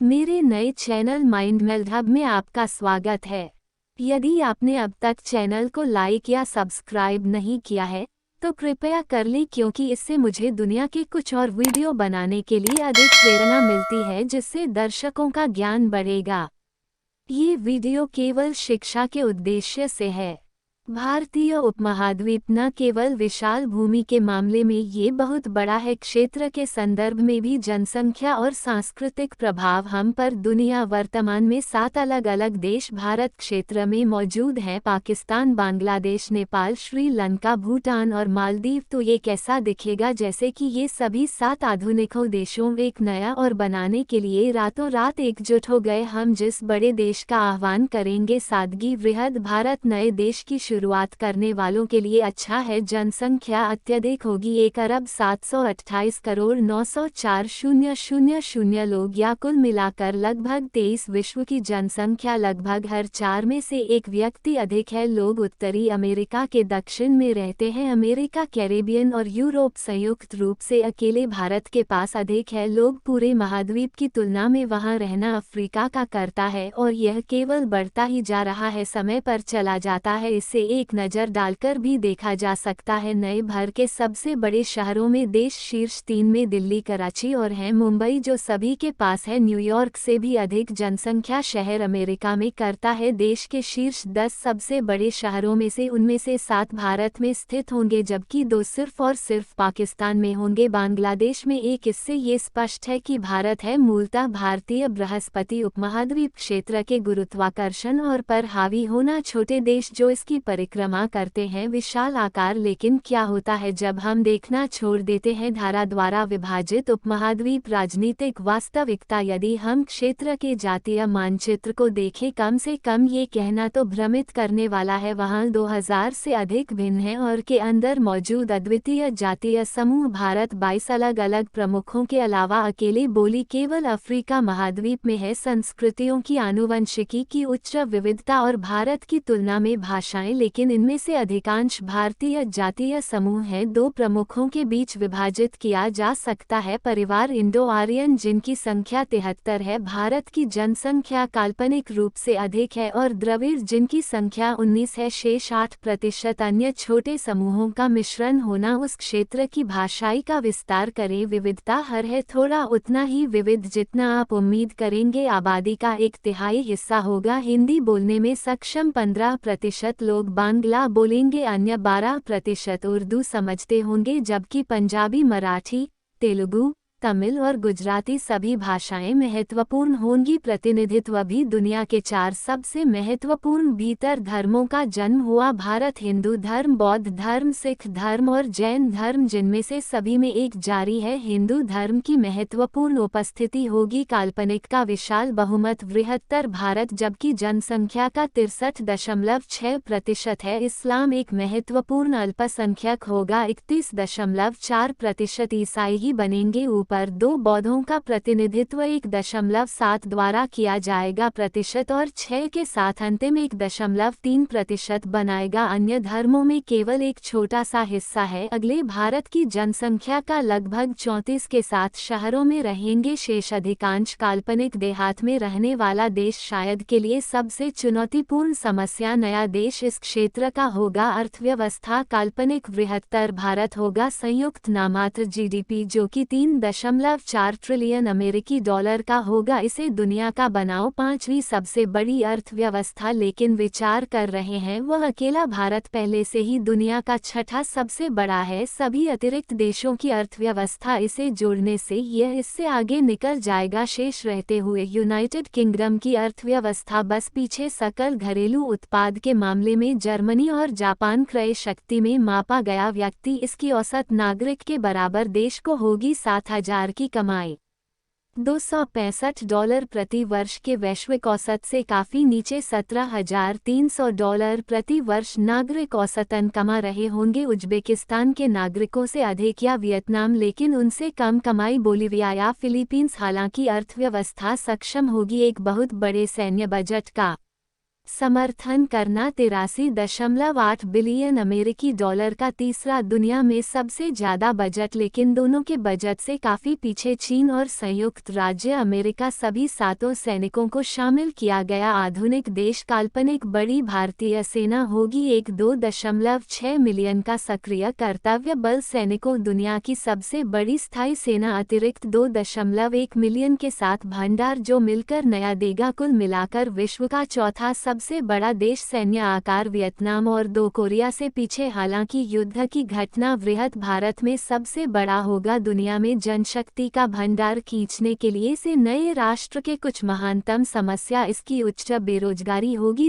मेरे नए channel mind meld hub में आपका स्वागत है। यदि आपने अब तक चैनल को लाइक या सब्सक्राइब नहीं किया है तो कृपया कर लें, क्योंकि इससे मुझे दुनिया के कुछ और वीडियो बनाने के लिए अधिक प्रेरणा मिलती है, जिससे दर्शकों का ज्ञान बढ़ेगा। ये वीडियो केवल शिक्षा के उद्देश्य से है। भारतीय उपमहाद्वीप न केवल विशाल भूमि के मामले में ये बहुत बड़ा है, क्षेत्र के संदर्भ में भी जनसंख्या और सांस्कृतिक प्रभाव हम पर दुनिया वर्तमान में 7 अलग अलग देश भारत क्षेत्र में मौजूद हैं: पाकिस्तान, बांग्लादेश, नेपाल, श्रीलंका, भूटान और मालदीव। तो ये कैसा दिखेगा जैसे कि ये सभी 7 आधुनिक देशों एक नया और बनाने के लिए रातों रात एकजुट हो गए। हम जिस बड़े देश का आह्वान करेंगे, सादगी वृहद भारत, नए देश की शुरुआत करने वालों के लिए अच्छा है। जनसंख्या अत्यधिक होगी 1,728,904,000 लोग, या कुल मिलाकर लगभग 23। विश्व की जनसंख्या लगभग हर 4 में से एक व्यक्ति अधिक है। लोग उत्तरी अमेरिका के दक्षिण में रहते हैं, अमेरिका, कैरेबियन और यूरोप संयुक्त रूप से अकेले भारत के पास अधिक है। लोग पूरे महाद्वीप की तुलना में वहां रहना अफ्रीका का करता है, और यह केवल बढ़ता ही जा रहा है, समय पर चला जाता है। इसे एक नज़र डालकर भी देखा जा सकता है। नए भर के सबसे बड़े शहरों में देश शीर्ष 3 में दिल्ली, कराची और है मुंबई, जो सभी के पास है। न्यूयॉर्क से भी अधिक जनसंख्या शहर अमेरिका में करता है। देश के शीर्ष 10 सबसे बड़े शहरों में से उनमें से 7 भारत में स्थित होंगे, जबकि 2 सिर्फ और सिर्फ पाकिस्तान में होंगे, बांग्लादेश में एक। इससे ये स्पष्ट है कि भारत है मूलतः भारतीय बृहस्पति उपमहाद्वीप क्षेत्र के गुरुत्वाकर्षण और पर हावी होना। छोटे देश जो इसकी परिक्रमा करते हैं, विशाल आकार। लेकिन क्या होता है जब हम देखना छोड़ देते हैं धारा द्वारा विभाजित उपमहाद्वीप राजनीतिक वास्तविकता? यदि हम क्षेत्र के जातीय मानचित्र को देखें, कम से कम ये कहना तो भ्रमित करने वाला है, वहाँ 2000 से अधिक भिन्न हैं, और के अंदर मौजूद अद्वितीय जातीय समूह भारत 22 अलग अलग प्रमुखों के अलावा अकेले बोली केवल अफ्रीका महाद्वीप में है। संस्कृतियों की आनुवंशिकी की उच्च विविधता और भारत की तुलना में भाषाएं, लेकिन इनमें से अधिकांश भारतीय जातीय समूह हैं। 2 प्रमुखों के बीच विभाजित किया जा सकता है: परिवार इंडो आर्यन, जिनकी संख्या 73 है, भारत की जनसंख्या काल्पनिक रूप से अधिक है, और द्रविड़, जिनकी संख्या 19 है, शेष 8%। अन्य छोटे समूहों का मिश्रण होना उस क्षेत्र की भाषाई का विस्तार करे। विविधता हर है थोड़ा उतना ही विविध जितना आप उम्मीद करेंगे। आबादी का 1/3 हिस्सा होगा हिंदी बोलने में सक्षम, 15% लोग बांग्ला बोलेंगे, अन्य 12% उर्दू समझते होंगे, जबकि पंजाबी, मराठी, तेलुगु, तमिल और गुजराती सभी भाषाएं महत्वपूर्ण होंगी। प्रतिनिधित्व भी दुनिया के 4 सबसे महत्वपूर्ण भीतर धर्मों का जन्म हुआ: भारत, हिंदू धर्म, बौद्ध धर्म, सिख धर्म और जैन धर्म, जिनमें से सभी में एक जारी है। हिंदू धर्म की महत्वपूर्ण उपस्थिति होगी, काल्पनिक का विशाल बहुमत बृहत्तर भारत, जबकि जनसंख्या का 63.6% है। इस्लाम एक महत्वपूर्ण अल्पसंख्यक होगा, 31.4%। ईसाई ही बनेंगे पर 2 बौद्धों का प्रतिनिधित्व 1.7 द्वारा किया जाएगा प्रतिशत, और 6 के साथ अंतिम 1.3% बनाएगा। अन्य धर्मों में केवल एक छोटा सा हिस्सा है। अगले भारत की जनसंख्या का लगभग 34 के साथ शहरों में रहेंगे, शेष अधिकांश काल्पनिक देहात में रहने वाला देश। शायद के लिए सबसे चुनौतीपूर्ण समस्या नया देश इस क्षेत्र का होगा। अर्थव्यवस्था काल्पनिक बृहत्तर भारत होगा, संयुक्त नामात्र जीडीपी जो कि 3.4 ट्रिलियन अमेरिकी डॉलर का होगा। इसे दुनिया का बनाओ 5वीं सबसे बड़ी अर्थव्यवस्था, लेकिन विचार कर रहे हैं वह अकेला भारत पहले से ही दुनिया का 6ठा सबसे बड़ा है। सभी अतिरिक्त देशों की अर्थव्यवस्था इसे जोड़ने से यह इससे आगे निकल जाएगा, शेष रहते हुए यूनाइटेड किंगडम की अर्थव्यवस्था बस पीछे। सकल घरेलू उत्पाद के मामले में जर्मनी और जापान क्रय शक्ति में मापा गया व्यक्ति इसकी औसत नागरिक के बराबर देश को होगी। 7,000 की कमाई $265 प्रति वर्ष के वैश्विक औसत से काफ़ी नीचे, $17,300 प्रति वर्ष नागरिक औसतन कमा रहे होंगे। उज्बेकिस्तान के नागरिकों से अधिक, या वियतनाम, लेकिन उनसे कम कमाई बोलीविया या फिलीपींस। हालांकि अर्थव्यवस्था सक्षम होगी एक बहुत बड़े सैन्य बजट का समर्थन करना 83.8 बिलियन अमेरिकी डॉलर का तीसरा दुनिया में सबसे ज़्यादा बजट, लेकिन दोनों के बजट से काफ़ी पीछे चीन और संयुक्त राज्य अमेरिका। सभी 7 सैनिकों को शामिल किया गया आधुनिक देश। काल्पनिक बड़ी भारतीय सेना होगी 1.2.6 मिलियन का सक्रिय कर्तव्य बल सैनिकों। दुनिया की सबसे बड़ी स्थायी सेना अतिरिक्त 2.1 मिलियन के साथ भंडार, जो मिलकर नया देगा। कुल मिलाकर विश्व का चौथा सबसे बड़ा देश, सैन्य आकार वियतनाम और 2 कोरिया से पीछे। हालांकि युद्ध की घटना वृहत भारत में सबसे बड़ा होगा। दुनिया में जनशक्ति का भंडार खींचने के लिए से नए राष्ट्र के कुछ महानतम समस्या इसकी उच्च बेरोजगारी होगी।